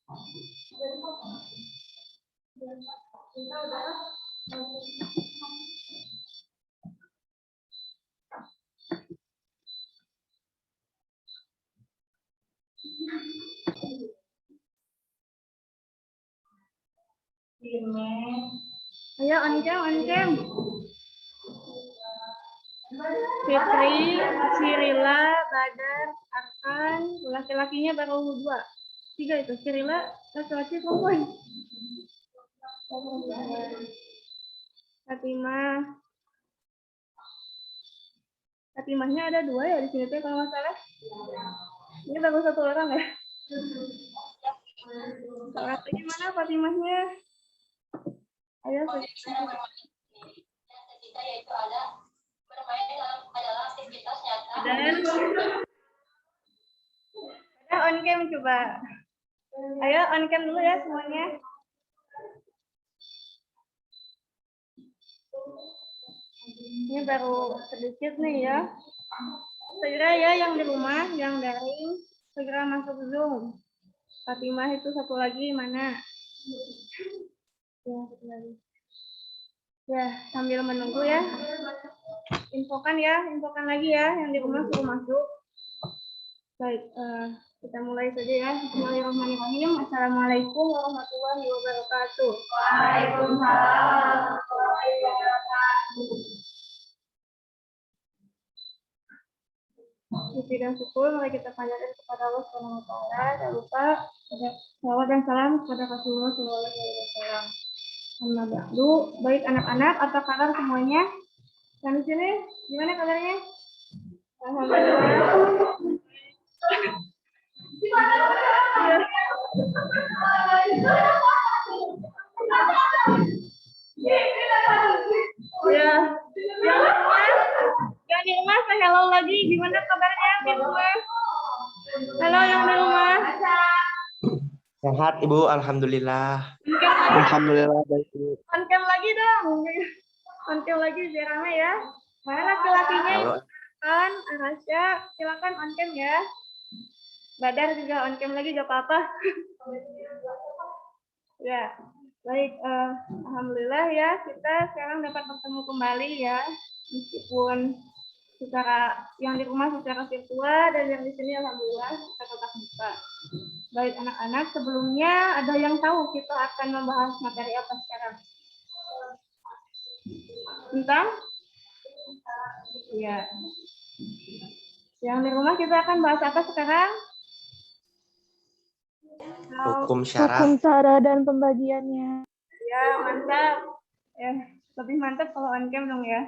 Ayo on-cam. Fitri, Sirila, Badar, Arkan, laki-lakinya baru 2. 3 itu, Sirila, laki-laki perempuan. Fatimahnya ada 2 ya di sini tuh kalau nggak salah. Ini baru 1 orang ya. Soalnya mana Fatimahnya? Ayo, yaitu ada bermain adalah aktivitas nyata. Ada on cam coba. Ayo on cam dulu ya semuanya. Ini baru sedikit nih ya. Segera ya yang di rumah, yang daring, segera masuk Zoom. Fatimah itu satu lagi mana? Ya, satu lagi. Ya, sambil menunggu ya. Infokan lagi ya, yang di rumah suruh masuk. Baik, kita mulai saja ya. Bismillahirrahmanirrahim. Assalamualaikum warahmatullahi wabarakatuh. Waalaikumsalam warahmatullahi wabarakatuh. Puji dan syukur mari kita panjatkan kepada Allah Subhanahu wa taala. Jangan lupa salawat dan salam kepada Rasulullah sallallahu alaihi wasallam. Amma ba'du. Baik anak-anak, apa kabar semuanya? Dan di sini gimana kabarnya? Alhamdulillah. Ya, yang di rumah saya hello lagi. Gimana kabarnya di rumah? Halo yang di rumah. Sehat Ibu, alhamdulillah. Alhamdulillah baik Ibu. On-cam lagi dong. On-cam lagi biar rame ya. Mana laki-lakinya? Kan, Arasya, silakan on-cam ya. Badar juga on-cam lagi gak apa-apa. Ya, baik. Alhamdulillah ya, kita sekarang dapat bertemu kembali ya. Meskipun secara yang di rumah secara virtual dan yang di sini alhamdulillah kita tetap buka. Baik anak-anak, sebelumnya ada yang tahu kita akan membahas materi apa sekarang? Tentang? Ya. Yang di rumah kita akan bahas apa sekarang? Hukum syara. Hukum syara dan pembagiannya. Ya, mantap. Ya, lebih mantap kalau on-cam dong ya.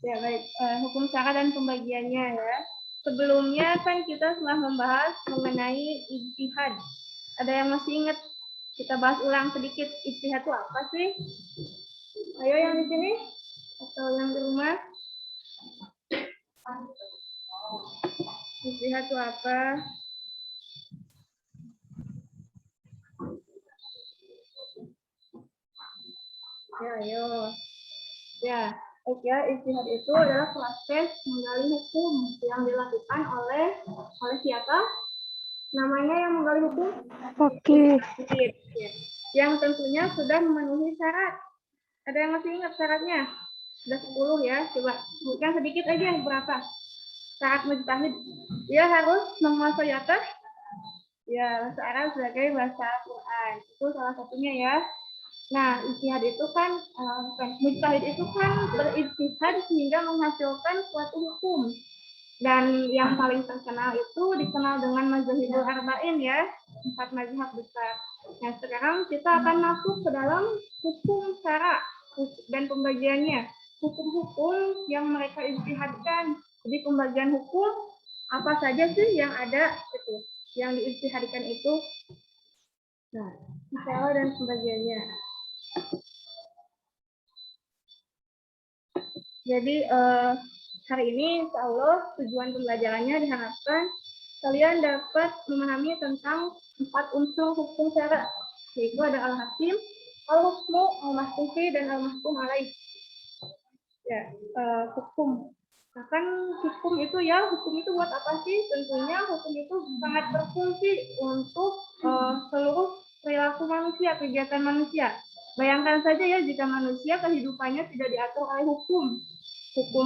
Ya, baik. Hukum syara dan pembagiannya ya. Sebelumnya kan kita telah membahas mengenai ijtihad. Ada yang masih ingat? Kita bahas ulang sedikit ijtihad itu apa sih? Ayo yang di sini atau yang di rumah? Ijtihad itu apa? Ya, ayo. Ya, ijtihad itu adalah proses menggali hukum yang dilakukan oleh siapa? Namanya yang menggali hukum? Oke. Ya. Yang tentunya sudah memenuhi syarat. Ada yang masih ingat syaratnya? Sudah 10 ya. Coba sebutkan sedikit aja berapa? Syarat mujtahid. Dia harus menguasai apa? Ya, bahasa Arab sebagai bahasa Al-Quran. Itu salah satunya ya. Nah, ijtihad itu kan, mujtahid itu kan berijtihad sehingga menghasilkan suatu hukum. Dan yang paling terkenal itu dikenal dengan mazhabul arba'in ya, 4 mazhab besar. Nah, sekarang kita akan masuk ke dalam hukum syara dan pembagiannya. Hukum-hukum yang mereka ijtihadkan. Jadi pembagian hukum apa saja sih yang ada itu, yang diijtihadkan itu. Nah, syara dan pembagiannya. Jadi hari ini insya Allah tujuan pembelajarannya diharapkan kalian dapat memahami tentang 4 unsur hukum syara, yaitu ada al-hakim, al-hukmu, al-mahkum fi, dan al-mahkum alaih. Ya, hukum Bahkan hukum itu buat apa sih? Tentunya hukum itu sangat berfungsi untuk seluruh perilaku manusia, kegiatan manusia. Bayangkan saja ya jika manusia kehidupannya tidak diatur oleh hukum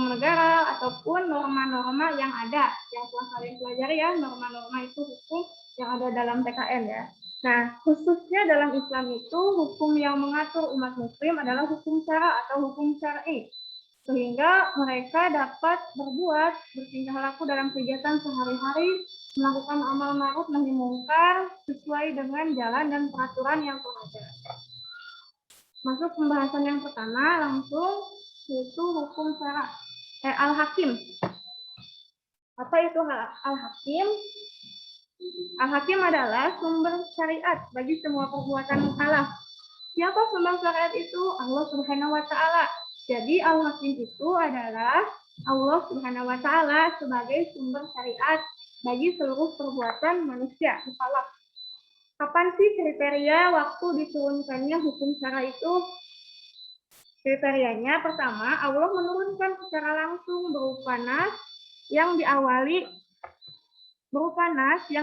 negara ataupun norma-norma yang ada. Yang telah kalian pelajari ya, norma-norma itu hukum yang ada dalam PKN ya. Nah, khususnya dalam Islam itu hukum yang mengatur umat muslim adalah hukum syara atau hukum syar'i, sehingga mereka dapat bertingkah laku dalam kegiatan sehari-hari, melakukan amal ma'ruf nahi mungkar sesuai dengan jalan dan peraturan yang telah ada. Masuk pembahasan yang pertama langsung, yaitu hukum syara. Al-Hakim. Apa itu Al-Hakim? Al-Hakim adalah sumber syariat bagi semua perbuatan mukallaf. Siapa sumber syariat itu? Allah Subhanahu wa Ta'ala. Jadi Al-Hakim itu adalah Allah Subhanahu wa Ta'ala sebagai sumber syariat bagi seluruh perbuatan manusia mukallaf. Kapan sih kriteria waktu diturunkannya hukum syara itu? Kriterianya pertama, Allah menurunkan secara langsung berupa nas yang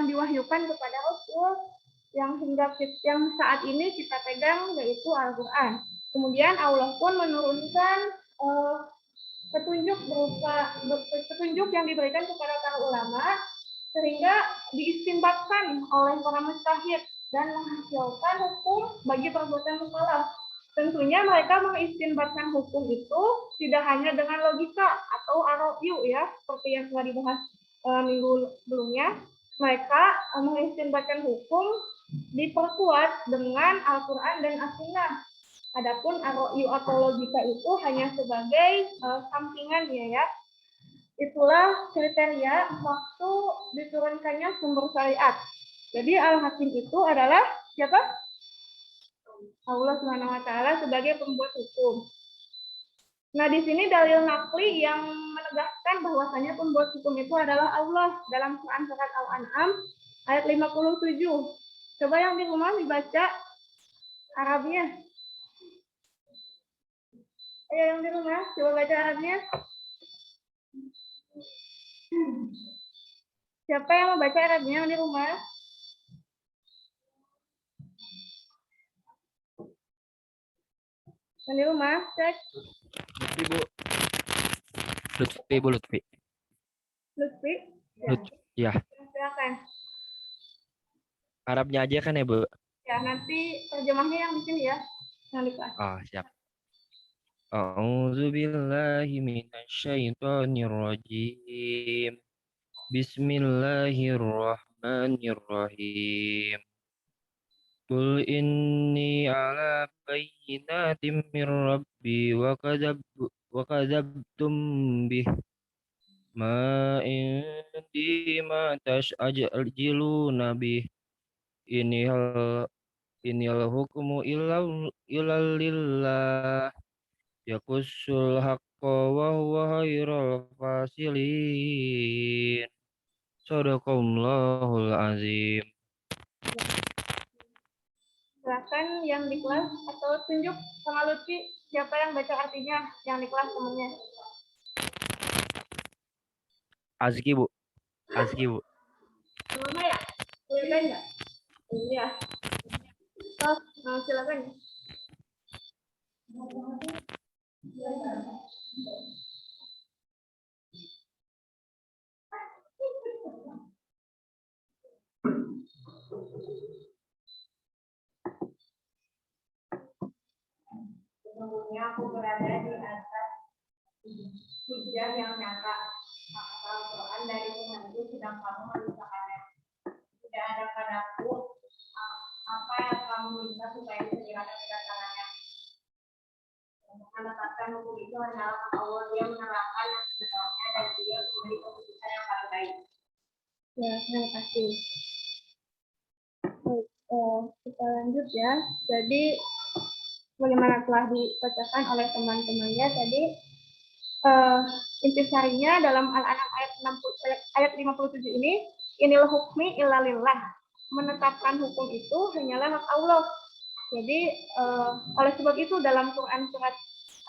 diwahyukan kepada Rasul yang saat ini kita pegang, yaitu Al-Quran. Kemudian Allah pun menurunkan petunjuk yang diberikan kepada para ulama sehingga diistinbatkan oleh para mujtahid dan menghasilkan hukum bagi perbuatan mukallaf. Tentunya mereka mengistinbatkan hukum itu tidak hanya dengan logika atau arokyu ya, seperti yang telah dibahas minggu sebelumnya. Mereka mengistinbatkan hukum diperkuat dengan Al-Quran dan As-Sunnah. Adapun arokyu atau logika itu hanya sebagai sampingannya ya. Itulah kriteria waktu diturunkannya sumber syariat. Jadi Al-Hakim itu adalah siapa? Allah Subhanahu wa Ta'ala sebagai pembuat hukum. Nah, di sini dalil naqli yang menegaskan bahwasanya pembuat hukum itu adalah Allah dalam Quran surat Al-An'am ayat 57. Coba yang di rumah dibaca Arabnya. Ayo yang di rumah coba baca Arabnya. Siapa yang mau baca Arabnya di rumah? Di rumah, cek. Lutfi. Ya. Silakan. Arabnya aja kan ya, Bu? Ya, nanti terjemahnya yang di sini ya. Yang di kelas. Oh, siap. A'udzu billahi minasyaitonir rajim. Bismillahirrahmanirrahim. Qul inni ala bayyinatin min rabbi wa kadzabtum bih ma indi ma tas'ajiluna bih inil hukmu illa lillah yakussul haqqa wa huwa khairul fasilin. Sadaqallahul azim. Silakan yang di kelas atau tunjuk sama Lutfi siapa yang baca artinya yang di kelas temennya. Azki, Bu. Mama ya? Boleh enggak? Iya. Silakan. Sesungguhnya aku berada di atas hujah yang nyata. Al-Quran dari Tuhan itu sedang kamu menuliskannya. Tidak ada padaku apa yang kamu minta supaya segera dilaksanakannya. Untuk menetapkan hukum itu hanyalah Allah, Dia menerapkan yang sebenarnya dan Dia memberi keputusan yang paling baik. Ya, terima kasih. Kita lanjut ya. Jadi bagaimana telah dibacakan oleh teman-temannya tadi, intisarinya dalam Al-An'am ayat 57 ini, inil hukmi illa lillah, menetapkan hukum itu hanyalah hak Allah. Jadi oleh sebab itu dalam Quran surat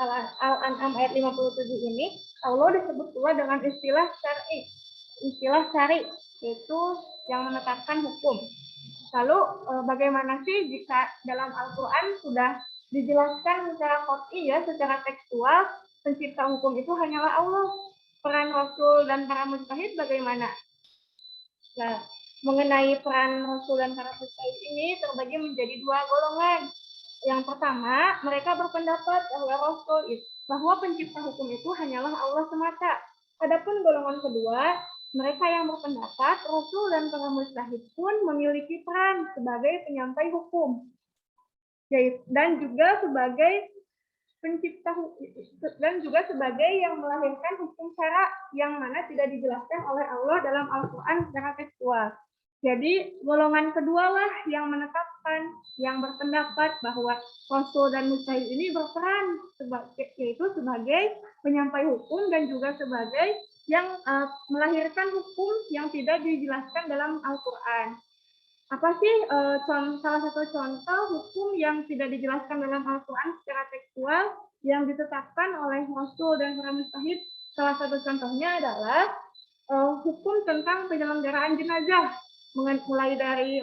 Al-An'am ayat 57 ini, Allah disebut pula dengan istilah syar'i. Istilah syar'i, yaitu yang menetapkan hukum. Lalu bagaimana sih jika dalam Al-Quran sudah dijelaskan secara qat'i ya, secara tekstual, pencipta hukum itu hanyalah Allah. Peran Rasul dan para mujtahid bagaimana? Nah, mengenai peran Rasul dan para mujtahid ini terbagi menjadi dua golongan. Yang pertama, mereka berpendapat bahwa pencipta hukum itu hanyalah Allah semata. Adapun golongan kedua, mereka yang berpendapat Rasul dan para mujtahid pun memiliki peran sebagai penyampai hukum, dan juga sebagai pencipta dan juga sebagai yang melahirkan hukum syara yang mana tidak dijelaskan oleh Allah dalam Al-Quran secara tekstual. Jadi golongan kedua lah yang menetapkan, yang berpendapat bahwa Rasul dan mujtahid ini berperan yaitu sebagai penyampai hukum dan juga sebagai yang melahirkan hukum yang tidak dijelaskan dalam Al-Quran. Apa sih salah satu contoh hukum yang tidak dijelaskan dalam Al-Quran secara tekstual yang ditetapkan oleh Rasul dan para mujtahid? Salah satu contohnya adalah hukum tentang penyelenggaraan jenazah, mulai dari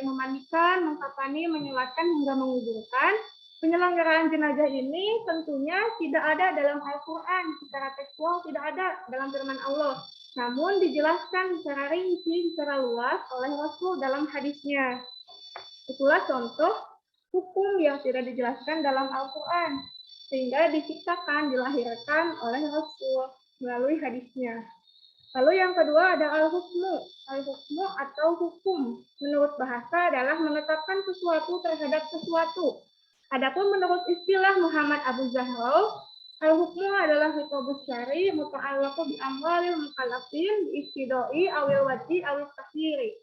memandikan, mengkafani, menyolatkan hingga menguburkan. Penyelenggaraan jenazah ini tentunya tidak ada dalam Al-Quran secara tekstual, tidak ada dalam firman Allah. Namun dijelaskan secara rinci, secara luas oleh Rasul dalam hadisnya. Itulah contoh hukum yang tidak dijelaskan dalam Al-Quran, sehingga diciptakan, dilahirkan oleh Rasul melalui hadisnya. Lalu yang kedua ada al-hukmu. Al-hukmu atau hukum menurut bahasa adalah menetapkan sesuatu terhadap sesuatu. Adapun menurut istilah Muhammad Abu Zahrau, al-hukmu adalah hukum syari muta'allaqu bi amwalil mukallafin bi istidoi awil wadi awil takhiri.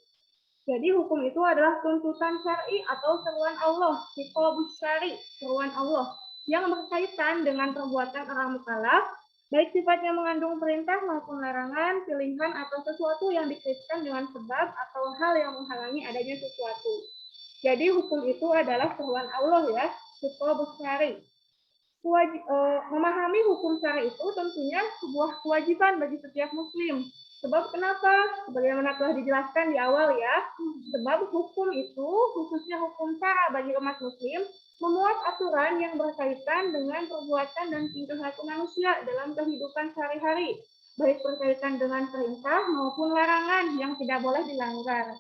Jadi hukum itu adalah tuntutan syar'i atau seruan Allah, hukum syari, seruan Allah yang berkaitan dengan perbuatan orang mukallaf, baik sifatnya mengandung perintah maupun larangan, pilihan atau sesuatu yang dikaitkan dengan sebab atau hal yang menghalangi adanya sesuatu. Jadi hukum itu adalah seruan Allah ya, hukum syari. Memahami hukum syari itu tentunya sebuah kewajiban bagi setiap muslim. Sebab kenapa? Sebagaimana telah dijelaskan di awal ya, sebab hukum itu, khususnya hukum syara bagi umat muslim, memuat aturan yang berkaitan dengan perbuatan dan tingkah laku manusia dalam kehidupan sehari-hari, baik berkaitan dengan perintah maupun larangan yang tidak boleh dilanggar.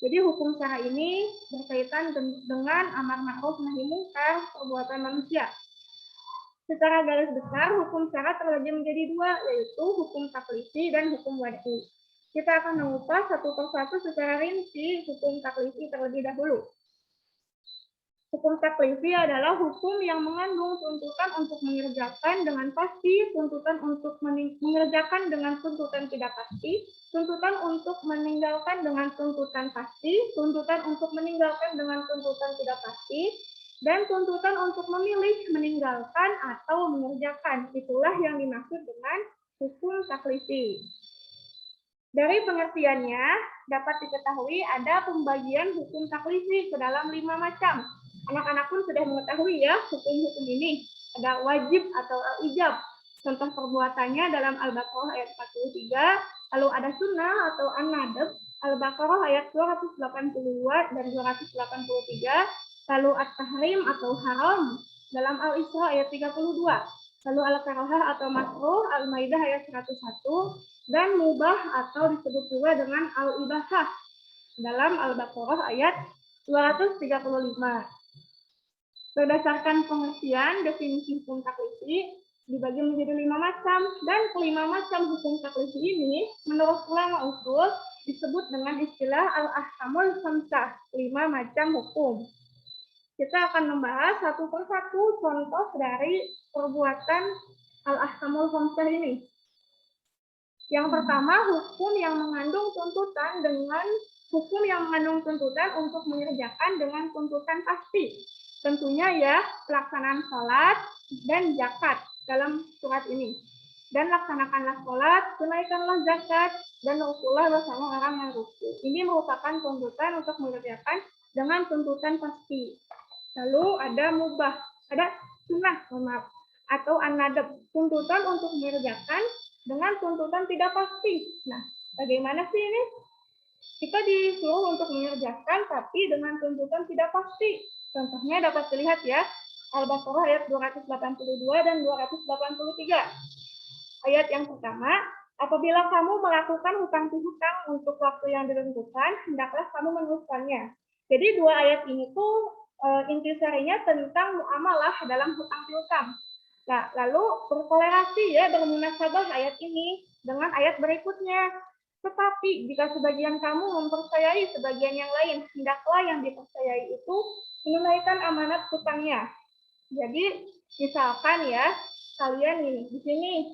Jadi hukum syara ini berkaitan dengan amar ma'ruf nahi mungkar perbuatan manusia. Secara garis besar, hukum syara terbagi menjadi dua, yaitu hukum taklifi dan hukum wad'i. Kita akan mengupas satu persatu secara rinci hukum taklifi terlebih dahulu. Hukum taklifi adalah hukum yang mengandung tuntutan untuk mengerjakan dengan pasti, tuntutan untuk mengerjakan dengan tuntutan tidak pasti, tuntutan untuk meninggalkan dengan tuntutan pasti, tuntutan untuk meninggalkan dengan tuntutan tidak pasti, dan tuntutan untuk memilih, meninggalkan, atau mengerjakan. Itulah yang dimaksud dengan hukum taklifi. Dari pengertiannya, dapat diketahui ada pembagian hukum taklifi ke dalam 5 macam. Anak-anak pun sudah mengetahui ya hukum-hukum ini. Ada wajib atau al-ijab. Contoh perbuatannya dalam Al-Baqarah ayat 43. Lalu ada sunnah atau an-nadab. Al-Baqarah ayat 282 dan 283. Lalu at-tahrim atau haram dalam Al-Isra ayat 32. Lalu al-karahah atau makruh Al-Maidah ayat 101. Dan mubah atau disebut juga dengan al-ibahah dalam Al-Baqarah ayat 235. Berdasarkan pengertian definisi hukum taklifi dibagi menjadi 5 macam, dan kelima macam hukum taklifi ini menurut ulama usul disebut dengan istilah al-ahkamul khamsah, 5 macam hukum. Kita akan membahas satu persatu contoh dari perbuatan al-ahkamul khamsah ini. Yang pertama, hukum yang mengandung tuntutan untuk mengerjakan dengan tuntutan pasti. Tentunya ya, pelaksanaan sholat dan zakat dalam surat ini. Dan laksanakanlah sholat, tunaikanlah zakat, dan rukulah bersama orang yang ruku. Ini merupakan tuntutan untuk mengerjakan dengan tuntutan pasti. Lalu ada mubah. Ada sunnah, maaf, atau an-nadab, tuntutan untuk mengerjakan dengan tuntutan tidak pasti. Nah, bagaimana sih ini? Kita disuruh untuk mengerjakan tapi dengan tuntutan tidak pasti. Contohnya dapat dilihat ya, Al-Baqarah ayat 282 dan 283. Ayat yang pertama, apabila kamu melakukan hutang piutang untuk waktu yang ditentukan, hendaklah kamu meneruskannya. Jadi dua ayat ini tuh intisarinya tentang muamalah dalam hutang piutang. Nah, lalu berkorelasi ya bermunasabah ayat ini dengan ayat berikutnya. Tetapi jika sebagian kamu mempercayai sebagian yang lain, hendaklah yang dipercayai itu menunaikan amanat hutangnya. Jadi misalkan ya kalian nih di sini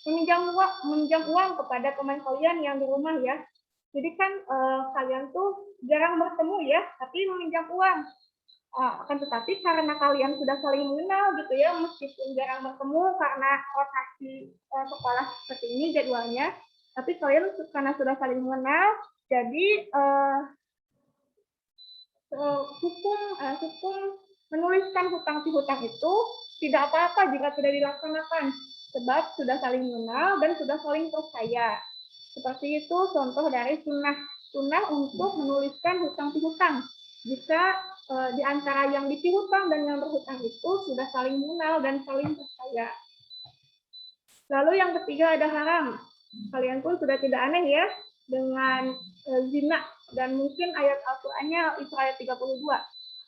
meminjam uang kepada teman kalian yang di rumah ya. Jadi kan kalian tuh jarang bertemu ya, tapi meminjam uang. Akan tetapi karena kalian sudah saling mengenal gitu ya, meskipun jarang bertemu karena rotasi sekolah seperti ini jadwalnya, tapi kalian karena sudah saling mengenal, jadi hukum menuliskan hutang piutang itu tidak apa-apa jika tidak dilaksanakan, sebab sudah saling mengenal dan sudah saling percaya. Seperti itu contoh dari sunnah untuk menuliskan hutang piutang. Jika di antara yang dipihutang dan yang berhutang itu sudah saling mengenal dan saling percaya. Lalu yang ketiga ada haram. Kalian pun sudah tidak aneh ya dengan zina, dan mungkin ayat Al-Qur'annya itu ayat 32.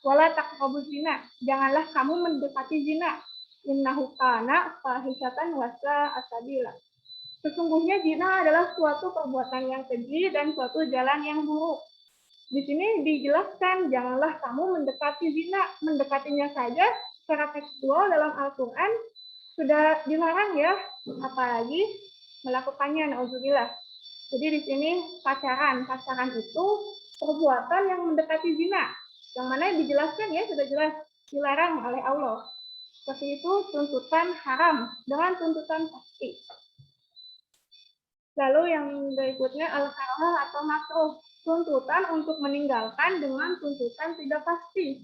Wala taqrabuz zina, janganlah kamu mendekati zina. Innahu kana fahisyatan wa sa'a sabila. Sesungguhnya zina adalah suatu perbuatan yang keji dan suatu jalan yang buruk. Di sini dijelaskan janganlah kamu mendekati zina. Mendekatinya saja secara tekstual dalam Al-Qur'an sudah dilarang ya, apalagi melakukannya, nauzubillah. Jadi di sini pacaran itu perbuatan yang mendekati zina, yang mana dijelaskan ya sudah jelas dilarang oleh Allah. Seperti itu tuntutan haram dengan tuntutan pasti. Lalu yang berikutnya al-karahah atau makruh, tuntutan untuk meninggalkan dengan tuntutan tidak pasti.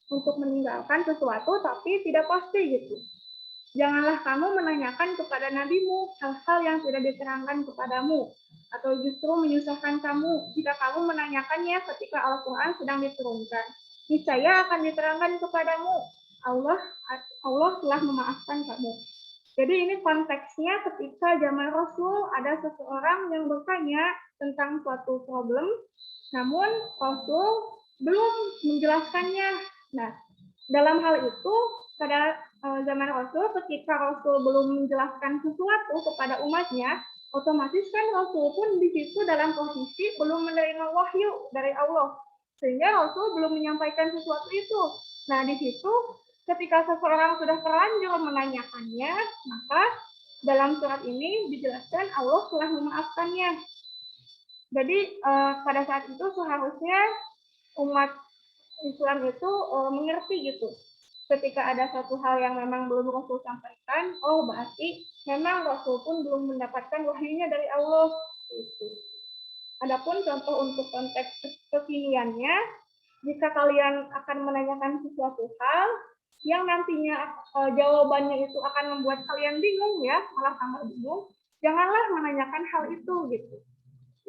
Untuk meninggalkan sesuatu tapi tidak pasti gitu. Janganlah kamu menanyakan kepada nabimu hal-hal yang tidak diterangkan kepadamu, atau justru menyusahkan kamu jika kamu menanyakannya ketika Al-Quran sedang diturunkan. Niscaya akan diterangkan kepadamu. Allah telah memaafkan kamu. Jadi ini konteksnya ketika zaman Rasul ada seseorang yang bertanya tentang suatu problem, namun Rasul belum menjelaskannya. Nah, dalam hal itu pada zaman Rasul, ketika Rasul belum menjelaskan sesuatu kepada umatnya, otomatis kan Rasul pun di situ dalam posisi belum menerima wahyu dari Allah, sehingga Rasul belum menyampaikan sesuatu itu. Nah, di situ ketika seseorang sudah terlanjur menanyakannya, maka dalam surat ini dijelaskan Allah telah memaafkannya. Jadi pada saat itu seharusnya umat Islam itu mengerti gitu. Ketika ada satu hal yang memang belum Rasul sampaikan, oh berarti memang Rasul pun belum mendapatkan wahyunya dari Allah. Gitu. Adapun contoh untuk konteks kekiniannya, jika kalian akan menanyakan sesuatu hal yang nantinya jawabannya itu akan membuat kalian bingung ya, malah tambah bingung, janganlah menanyakan hal itu gitu.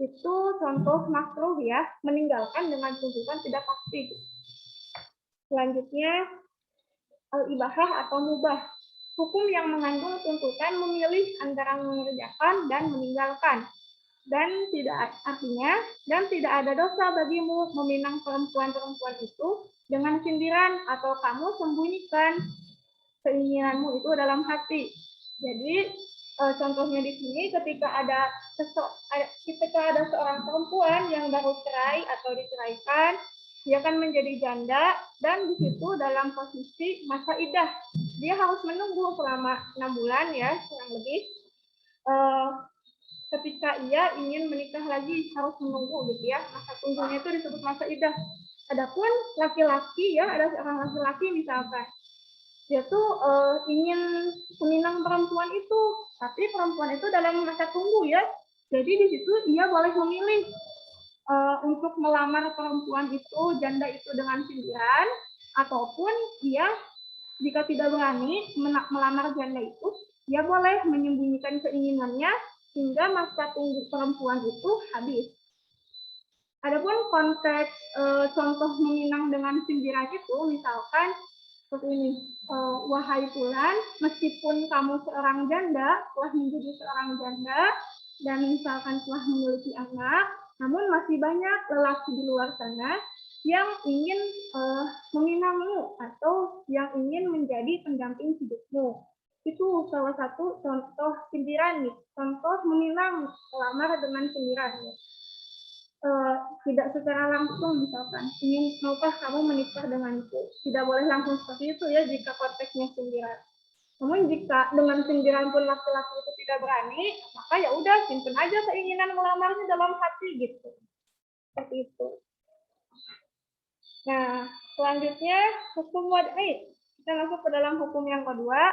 Itu contoh makruh ya, meninggalkan dengan tuntutan tidak pasti. Selanjutnya al-ibahah atau mubah, hukum yang mengandung tuntutan memilih antara mengerjakan dan meninggalkan, dan tidak ada dosa bagimu meminang perempuan-perempuan itu dengan sindiran atau kamu sembunyikan keinginanmu itu dalam hati. Jadi contohnya di sini ketika ada seorang perempuan yang baru cerai atau diceraikan, dia akan menjadi janda dan di situ dalam posisi masa iddah. Dia harus menunggu selama 6 bulan ya, kurang lebih. Ketika ia ingin menikah lagi harus menunggu gitu ya. Masa tunggunya itu disebut masa iddah. Adapun laki-laki ya, ada seorang laki-laki misalkan, dia tuh ingin meminang perempuan itu, tapi perempuan itu dalam masa tunggu ya. Jadi di situ ia boleh memilih untuk melamar perempuan itu, janda itu dengan sindiran, ataupun ia Jika tidak berani melamar janda itu, dia boleh menyembunyikan keinginannya hingga masa tunggu perempuan itu habis. Adapun konteks contoh meminang dengan sindiran itu, misalkan seperti ini, wahai Fulan, meskipun kamu seorang janda, telah menjadi seorang janda, dan misalkan telah memiliki anak, namun masih banyak lelaki di luar sana yang ingin meminangmu atau yang ingin menjadi pendamping hidupmu. Itu salah satu contoh sindiran nih, contoh meminang, melamar dengan sindiran. Tidak secara langsung, misalkan ingin maukah kamu menikah denganku, tidak boleh langsung seperti itu ya jika konteksnya sindiran. Namun jika dengan sindiran pun laki-laki itu tidak berani, maka ya udah simpen aja keinginan melamarnya dalam hati gitu, seperti itu. Nah, selanjutnya hukum wad'i. Kita masuk ke dalam hukum yang kedua.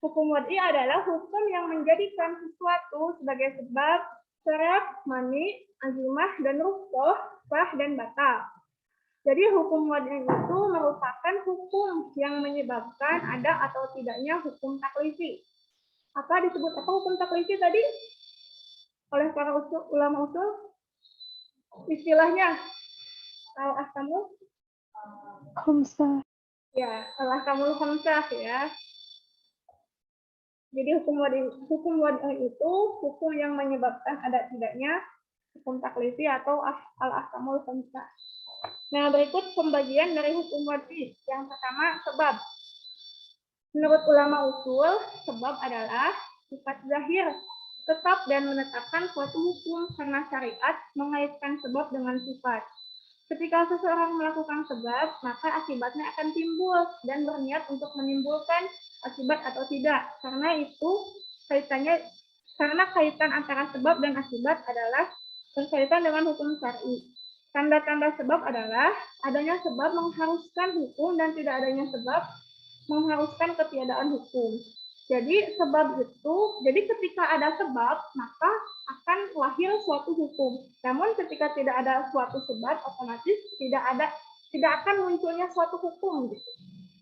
Hukum wad'i adalah hukum yang menjadikan sesuatu sebagai sebab syarat, mani, azimah, dan rukhsah, sah dan batal. Jadi hukum wad'i itu merupakan hukum yang menyebabkan ada atau tidaknya hukum taklifi. Apa disebut apa hukum taklifi tadi? Oleh para ulama usul, istilahnya al-ahkamu Khamsah. ya, al-ahkamul khamsah ya. Jadi hukum wad'i itu hukum yang menyebabkan ada tidaknya hukum taklifi atau al-ahkamul khamsah. Nah, berikut pembagian dari hukum wad'i. Yang pertama, sebab. Menurut ulama usul, sebab adalah sifat zahir, tetap dan menetapkan suatu hukum karena syariat mengaitkan sebab dengan sifat. Ketika seseorang melakukan sebab, maka akibatnya akan timbul dan berniat untuk menimbulkan akibat atau tidak. Karena kaitan antara sebab dan akibat adalah berkaitan dengan hukum syar'i. Tanda-tanda sebab adalah adanya sebab mengharuskan hukum dan tidak adanya sebab mengharuskan ketiadaan hukum. Jadi ketika ada sebab, maka akan lahir suatu hukum. Namun ketika tidak ada suatu sebab, otomatis tidak akan munculnya suatu hukum. Gitu.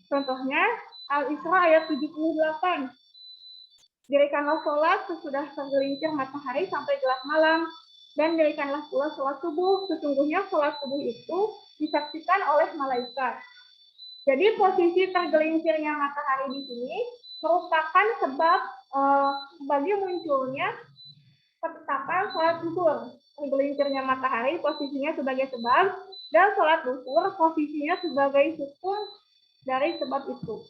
Contohnya Al-Isra ayat 78. Dirikanlah sholat sesudah tergelincir matahari sampai gelap malam, dan dirikanlah pula sholat subuh. Sesungguhnya sholat subuh itu disaksikan oleh malaikat. Jadi posisi tergelincirnya matahari di sini merupakan sebab bagi munculnya ketetapan sholat zuhur. Tergelincirnya matahari posisinya sebagai sebab, dan sholat zuhur posisinya sebagai hukum dari sebab itu.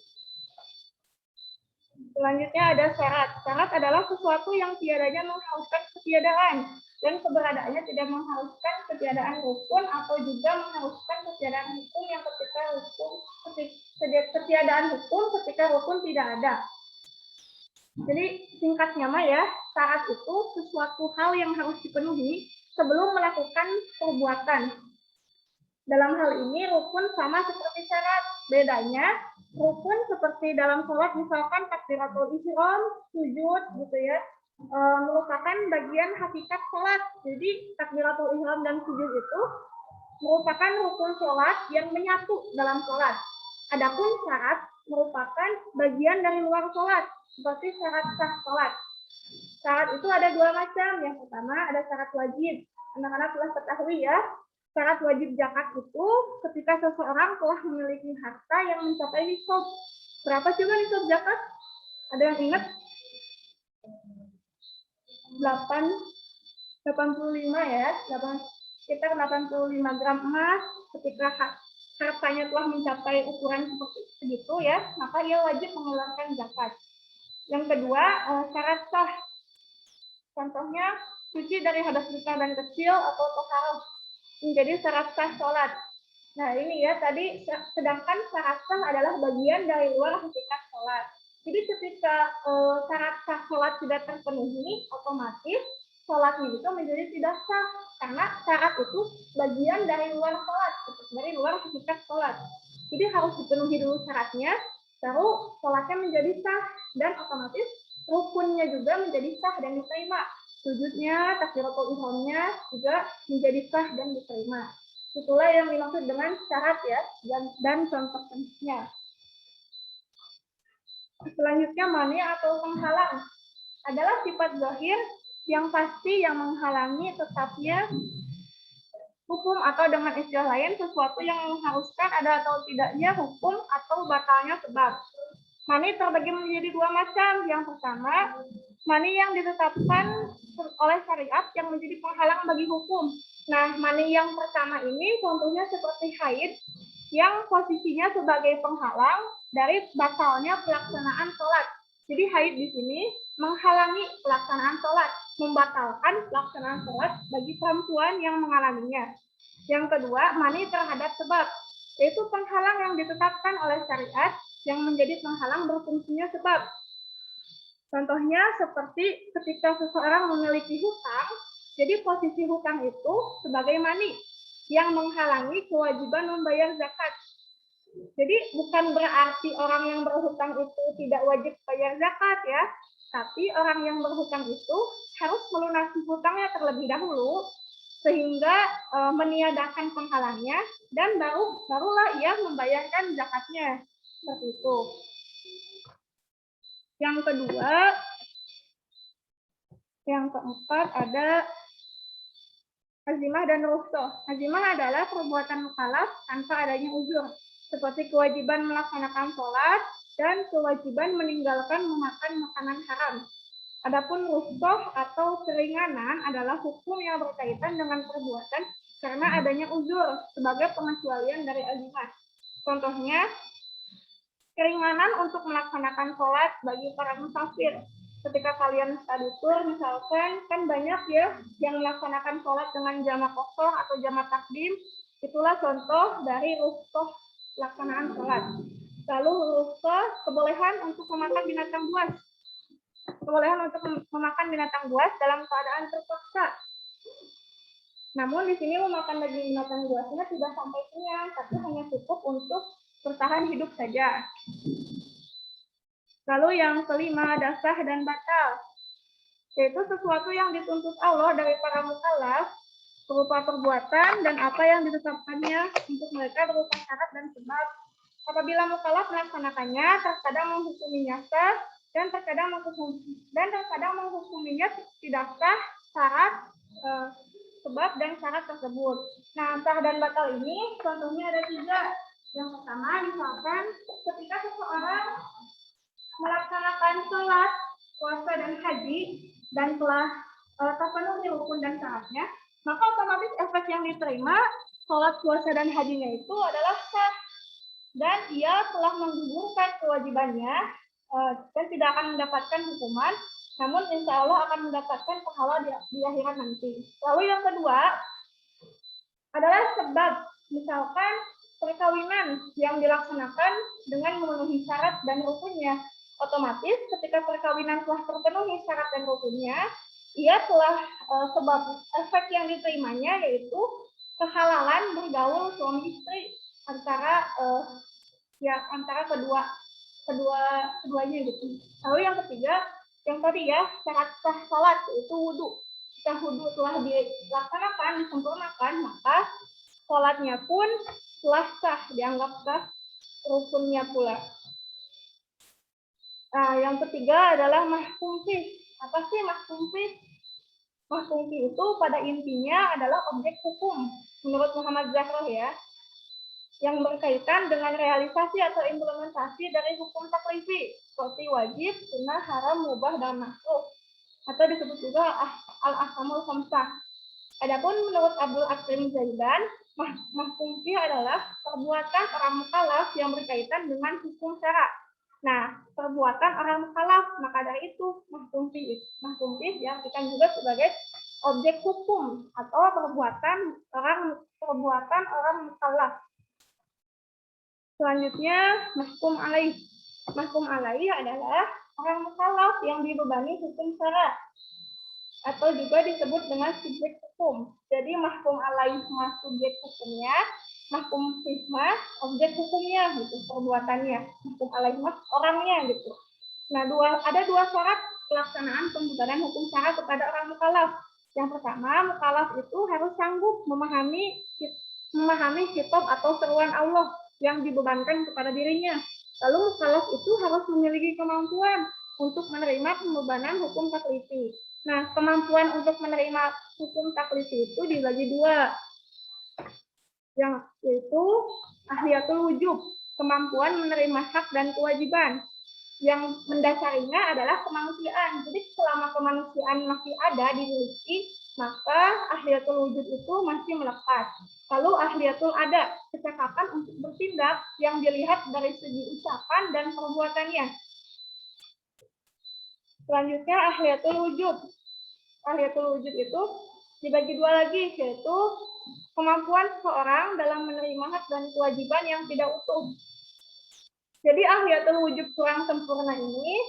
Selanjutnya ada syarat. Syarat adalah sesuatu yang tiadanya mengharuskan ketiadaan, dan keberadaannya tidak mengharuskan ketiadaan rukun atau juga mengharuskan ketiadaan hukum yang ketiadaan hukum ketika rukun tidak ada. Jadi singkatnya mah ya, syarat itu sesuatu hal yang harus dipenuhi sebelum melakukan perbuatan. Dalam hal ini rukun sama seperti syarat. Bedanya rukun seperti dalam sholat misalkan takbiratul ihram, sujud gitu ya, merupakan bagian hakikat sholat. Jadi takbiratul ihram dan sujud itu merupakan rukun sholat yang menyatu dalam sholat. Adapun syarat merupakan bagian dari luar sholat, seperti syarat sah sholat. Syarat itu ada dua macam. Yang pertama ada syarat wajib. Anak-anak telah ketahui ya, syarat wajib zakat itu ketika seseorang telah memiliki harta yang mencapai nisab. Berapa coba nisab zakat? Ada yang ingat? 85 ya, sekitar 85 gram emas. Ketika hartanya telah mencapai ukuran seperti segitu ya, maka ia wajib mengeluarkan zakat. Yang kedua, syarat sah. Contohnya, suci dari hadas besar dan kecil atau toharoh menjadi syarat sah sholat. Nah ini ya, tadi sedangkan syarat sah adalah bagian dari luar hakikat sholat. Jadi ketika syarat sah sholat tidak terpenuhi, otomatis sholatnya itu menjadi tidak sah. Karena syarat itu bagian dari luar sholat, dari luar hakikat sholat. Jadi harus dipenuhi dulu syaratnya, baru sholatnya menjadi sah. Dan otomatis rukunnya juga menjadi sah dan diterima. Sujudnya, takbiratul ihramnya juga menjadi sah dan diterima. Itulah yang dimaksud dengan syarat ya, dan contoh-contohnya. Selanjutnya mani atau penghalang adalah sifat zahir yang pasti yang menghalangi tetapnya hukum atau dengan istilah lain sesuatu yang mengharuskan ada atau tidaknya hukum atau batalnya sebab. Mani terbagi menjadi dua macam. Yang pertama, mani yang ditetapkan oleh syariat yang menjadi penghalang bagi hukum. Nah, mani yang pertama ini contohnya seperti haid yang posisinya sebagai penghalang dari batalnya pelaksanaan sholat. Jadi haid di sini menghalangi pelaksanaan sholat, membatalkan pelaksanaan sholat bagi perempuan yang mengalaminya. Yang kedua, mani terhadap sebab, yaitu penghalang yang ditetapkan oleh syariat yang menjadi penghalang berfungsinya sebab. Contohnya seperti ketika seseorang memiliki hutang, jadi posisi hutang itu sebagai mani yang menghalangi kewajiban membayar zakat. Jadi bukan berarti orang yang berhutang itu tidak wajib bayar zakat ya, tapi orang yang berhutang itu harus melunasi hutangnya terlebih dahulu sehingga meniadakan penghalangnya dan barulah ia membayarkan zakatnya. Seperti itu. Yang kedua, yang keempat ada azimah dan rukhsah. Azimah adalah perbuatan mukallaf tanpa adanya uzur, seperti kewajiban melaksanakan sholat dan kewajiban meninggalkan memakan makanan haram. Adapun rukhsah atau keringanan adalah hukum yang berkaitan dengan perbuatan karena adanya uzur sebagai pengecualian dari azimah. Contohnya, keringanan untuk melaksanakan sholat bagi para musafir. Ketika kalian study tour, misalkan, kan banyak ya yang melaksanakan sholat dengan jamak qasar atau jamak takdim. Itulah contoh dari rukhsah pelaksanaan sholat. Lalu rukhsah kebolehan untuk memakan binatang buas. Kebolehan untuk memakan binatang buas dalam keadaan terpaksa. Namun di sini memakan daging binatang buasnya tidak sampai kenyang, tapi hanya cukup untuk bertahan hidup saja. Lalu yang kelima, dasah dan batal, yaitu sesuatu yang dituntut Allah dari para mukallaf berupa perbuatan dan apa yang ditetapkannya untuk mereka berupa syarat dan sebab. Apabila mukallaf melaksanakannya, terkadang menghukuminya sah dan terkadang menghukuminya tidak sah syarat, sebab dan syarat tersebut. Nah, sah dan batal ini contohnya ada 3. Yang pertama, misalkan ketika seseorang melaksanakan sholat, puasa, dan haji, dan telah terpenuhi rukun dan syaratnya, maka otomatis efek yang diterima sholat, puasa, dan hajinya itu adalah sah. Dan ia telah menggugurkan kewajibannya dan tidak akan mendapatkan hukuman, namun insya Allah akan mendapatkan pahala di akhirat nanti. Lalu yang kedua adalah sebab, misalkan perkawinan yang dilaksanakan dengan memenuhi syarat dan rukunnya. Otomatis ketika perkawinan telah terpenuhi syarat dan rukunnya, ia telah sebab efek yang diterimanya yaitu kehalalan bergaul suami istri antara keduanya gitu. Lalu yang ketiga, yang tadi ya, syarat sah salat yaitu wudhu. Jika wudhu telah dilaksanakan, disempurnakan, maka salatnya pun telah sah, dianggap sah rukunnya pula. Nah, yang ketiga adalah mahkum fih. Apa sih mahkum fih? Mahkum fih itu pada intinya adalah objek hukum menurut Muhammad Zahroh ya, yang berkaitan dengan realisasi atau implementasi dari hukum taklifi seperti wajib, sunnah, haram, mubah, dan makruh, atau disebut juga al-ahkamul khamsah. Adapun menurut Abdul Akrim Zaidan, mahkum fih adalah perbuatan orang mukallaf yang berkaitan dengan hukum syara. Nah, perbuatan orang mukallaf, maka dari itu mahkum fih diartikan juga sebagai objek hukum atau perbuatan orang mukallaf. Selanjutnya, mahkum alaih. Mahkum alaih adalah orang mukallaf yang dibebani hukum syara atau juga disebut dengan subjek hukum. Jadi mahkum alaih mah subjek hukumnya, mahkum fih mah objek hukumnya gitu, perbuatannya. Mahkum alaih mah orangnya gitu. Nah, ada dua syarat pelaksanaan pembebanan hukum syara kepada orang mukallaf. Yang pertama, mukallaf itu harus sanggup memahami kitab atau seruan Allah yang dibebankan kepada dirinya. Lalu mukallaf itu harus memiliki kemampuan untuk menerima pembebanan hukum taklifi. Nah, kemampuan untuk menerima hukum taklifi itu dibagi dua, yang yaitu ahliyatul wujub, kemampuan menerima hak dan kewajiban. Yang mendasarinya adalah kemanusiaan. Jadi selama kemanusiaan masih ada dimiliki, maka ahliyatul wujud itu masih melekat. Lalu ahliyatul ada, kecakapan untuk bertindak yang dilihat dari segi ucapan dan perbuatannya. Selanjutnya ahliyatul wujud. Ahliyatul wujud itu dibagi dua lagi, yaitu kemampuan seseorang dalam menerima hak dan kewajiban yang tidak utuh. Jadi ahliyatul wujud kurang sempurna ini,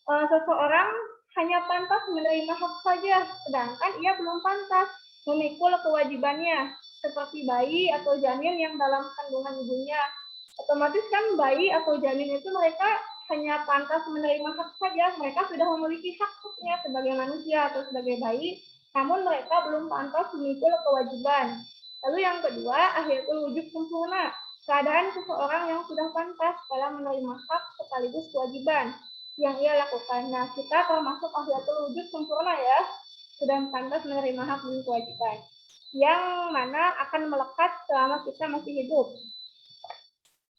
seseorang hanya pantas menerima hak saja, sedangkan ia belum pantas memikul kewajibannya, seperti bayi atau janin yang dalam kandungan ibunya. Otomatis kan bayi atau janin itu mereka hanya pantas menerima hak saja, mereka sudah memiliki hak-haknya sebagai manusia atau sebagai bayi, namun mereka belum pantas memikul kewajiban. Lalu yang kedua, ahliyatul wujud sempurna, keadaan seseorang yang sudah pantas dalam menerima hak sekaligus kewajiban yang ia lakukan. Nah, kita termasuk ahliyatul wujud sempurna ya, sudah pantas menerima hak dan kewajiban, yang mana akan melekat selama kita masih hidup.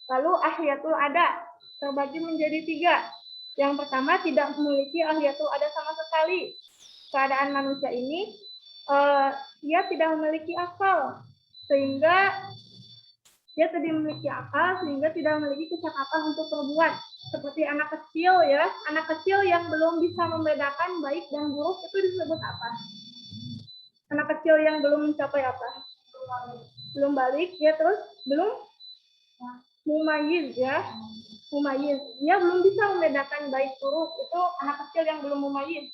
Lalu ahliyatul ada, terbagi menjadi tiga. Yang pertama, tidak memiliki ahliyatul ada sama sekali. Keadaan manusia ini, dia tidak memiliki akal, sehingga dia tidak memiliki akal, sehingga tidak memiliki kecakapan untuk berbuat. Seperti anak kecil ya, anak kecil yang belum bisa membedakan baik dan buruk itu disebut apa? Anak kecil yang belum mencapai apa? Belum balik, ya, terus belum mumayyiz ya, mumayyiz. Dia belum bisa membedakan baik buruk, itu anak kecil yang belum mumayyiz.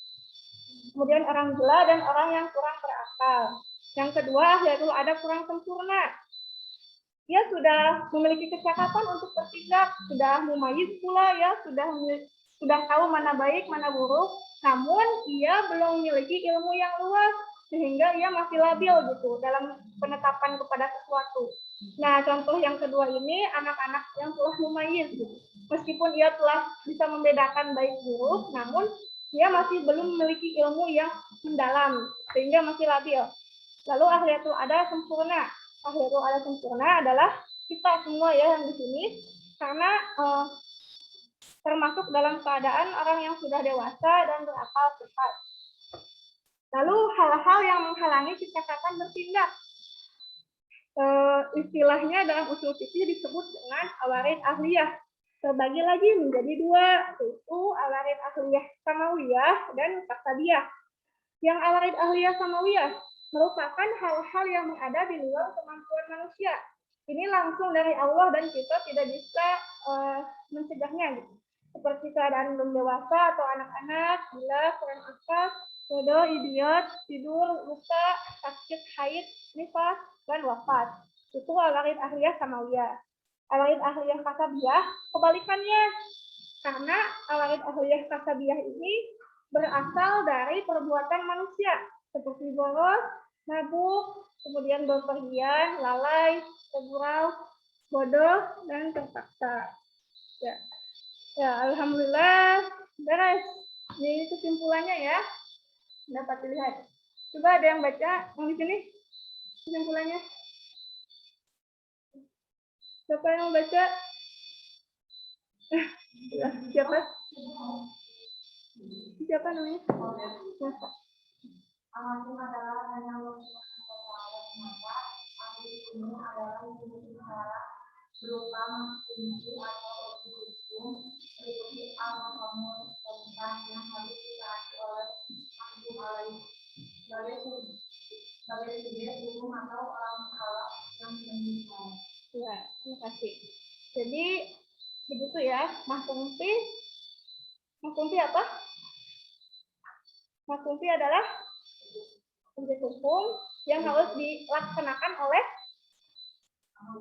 Kemudian orang gila dan orang yang kurang berakal. Yang kedua, yaitu ada kurang sempurna. Dia sudah memiliki kecakapan untuk bertindak, sudah mumayyiz pula ya, sudah tahu mana baik, mana buruk, namun ia belum memiliki ilmu yang luas, sehingga ia masih labil gitu dalam penetapan kepada sesuatu. Nah, contoh yang kedua ini anak-anak yang telah mumayyiz gitu. Meskipun ia telah bisa membedakan baik buruk, namun ia masih belum memiliki ilmu yang mendalam, sehingga masih labil. Lalu ahliyatul ada sempurna. Ahliyatul ada sempurna adalah kita semua ya yang di sini, karena termasuk dalam keadaan orang yang sudah dewasa dan berakal sehat. Lalu hal-hal yang menghalangi kecakapan bertindak, istilahnya dalam usul fikih disebut dengan awarid ahliyah. Terbagi lagi menjadi dua, yaitu awarid ahliyah samawiyah dan kasabiyah. Yang awarid ahliyah samawiyah merupakan hal-hal yang ada di luar kemampuan manusia. Ini langsung dari Allah dan kita tidak bisa mencegahnya. Gitu. Seperti keadaan belum dewasa atau anak-anak, gila, kurang akal, bodoh, idiot, tidur, luka, sakit, haid, nifas, dan wafat. Itu awarid ahliyah samawiyah. Awarid ahliyah kasabiyah kebalikannya. Karena awarid ahliyah kasabiyah ini berasal dari perbuatan manusia, seperti bolos, mabuk, kemudian berpergian, lalai, tergurau, bodoh, dan terpaksa. Ya, alhamdulillah beres. Ini kesimpulannya ya, dapat dilihat. Coba ada yang baca yang di sini kesimpulannya. Siapa yang baca? Siapa? Siapa namanya? Siapa? Al-Hakim adalah hanya maka ini adalah berupa kunci atau hukum berikut al-qamun tentang yang harus ditaati oleh hakim alaih sebagai subjek hukum atau orang halal yang menyimpan. Ya, terima kasih. Jadi begitu ya, mahkumfi apa? Mahkumfi adalah subjek hukum yang harus dilaksanakan oleh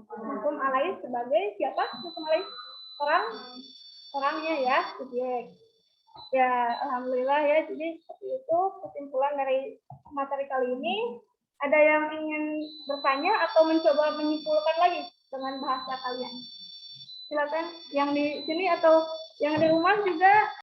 hukum alaih sebagai siapa? Hukum alaih orangnya ya, subjek. Ya, alhamdulillah ya. Jadi seperti itu kesimpulan dari materi kali ini. Ada yang ingin bertanya atau mencoba menyimpulkan lagi dengan bahasa kalian? Silakan yang di sini atau yang di rumah juga